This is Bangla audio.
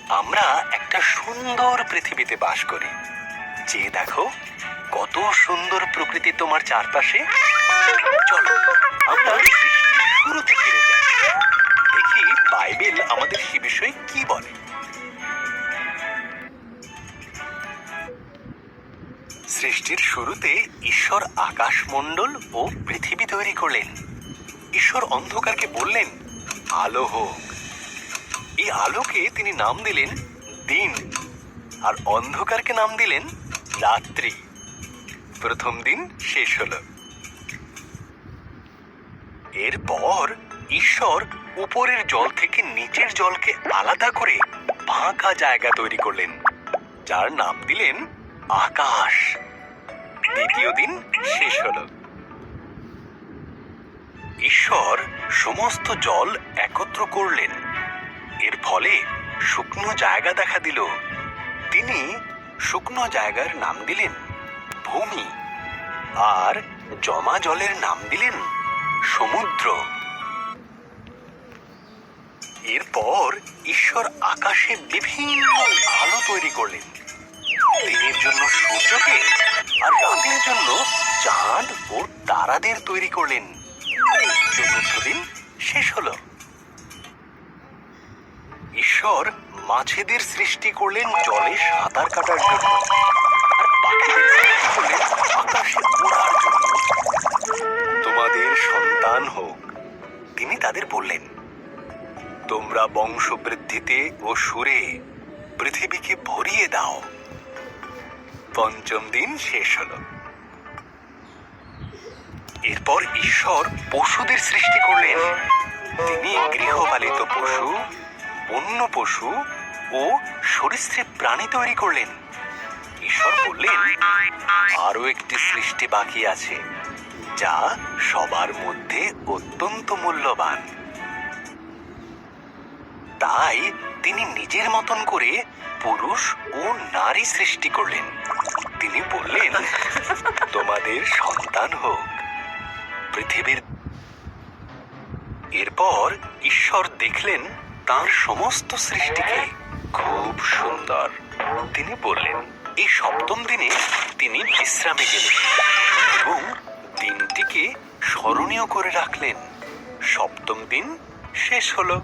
আমরা একটা সুন্দর পৃথিবীতে বাস করি। যে দেখো কত সুন্দর প্রকৃতি তোমার চারপাশে। চলো আমরা সৃষ্টির শুরুতে ফিরে যাই, দেখি বাইবেল আমাদের সে বিষয়ে কি বলে। সৃষ্টির শুরুতে ঈশ্বর আকাশমণ্ডল ও পৃথিবী তৈরি করলেন। ঈশ্বর অন্ধকারকে বললেন, আলো হোক। এই আলোকে তিনি নাম দিলেন দিন, আর অন্ধকারকে নাম দিলেন রাত্রি। প্রথম দিন শেষ হলো। এরপর ঈশ্বর উপরের জল থেকে নিচের জলকে আলাদা করে ফাঁকা জায়গা তৈরি করলেন, যার নাম দিলেন আকাশ। দ্বিতীয় দিন শেষ হলো। ঈশ্বর সমস্ত জল একত্র করলেন, এর ফলে শুকনো জায়গা দেখা দিল। তিনি শুকনো জায়গার নাম দিলেন ভূমি, আর জমা জলের নাম দিলেন সমুদ্র। এরপর ঈশ্বর আকাশে বিভিন্ন আলো তৈরি করলেন, দিনের জন্য সূর্যকে আর রাতের জন্য চাঁদ ও তারাদের তৈরি করলেন। চতুর্থ দিন শেষ হলো। ঈশ্বর মাছেদের সৃষ্টি করলেন জলে সাঁতার কাটার জন্য, আর পাখিদের সৃষ্টি করলেন আকাশে ওড়ার জন্য। তোমাদের সন্তান হোক, তিনি তাদের বললেন, তোমরা বংশবৃদ্ধিতে ও সুরে পৃথিবীকে ভরিয়ে দাও। পঞ্চম দিন শেষ হলো। এরপর ঈশ্বর পশুদের সৃষ্টি করলেন। তিনি গৃহপালিত পশু, বন্য পশু ও সরীসৃপ প্রাণী তৈরি করলেন। ঈশ্বর বললেন, আরো একটি সৃষ্টি বাকি আছে, যা সবার মধ্যে অত্যন্ত মূল্যবান। তাই তিনি নিজের মতন করে পুরুষ ও নারী সৃষ্টি করলেন। তিনি বললেন, তোমাদের সন্তান হোক পৃথিবীর। এরপর ঈশ্বর দেখলেন তাঁর সমস্ত সৃষ্টিকে খুব সুন্দর। তিনি বললেন, এই সপ্তম দিনে তিনি বিশ্রামে গেলেন এবং দিনটিকে স্মরণীয় করে রাখলেন। সপ্তম দিন শেষ হলো।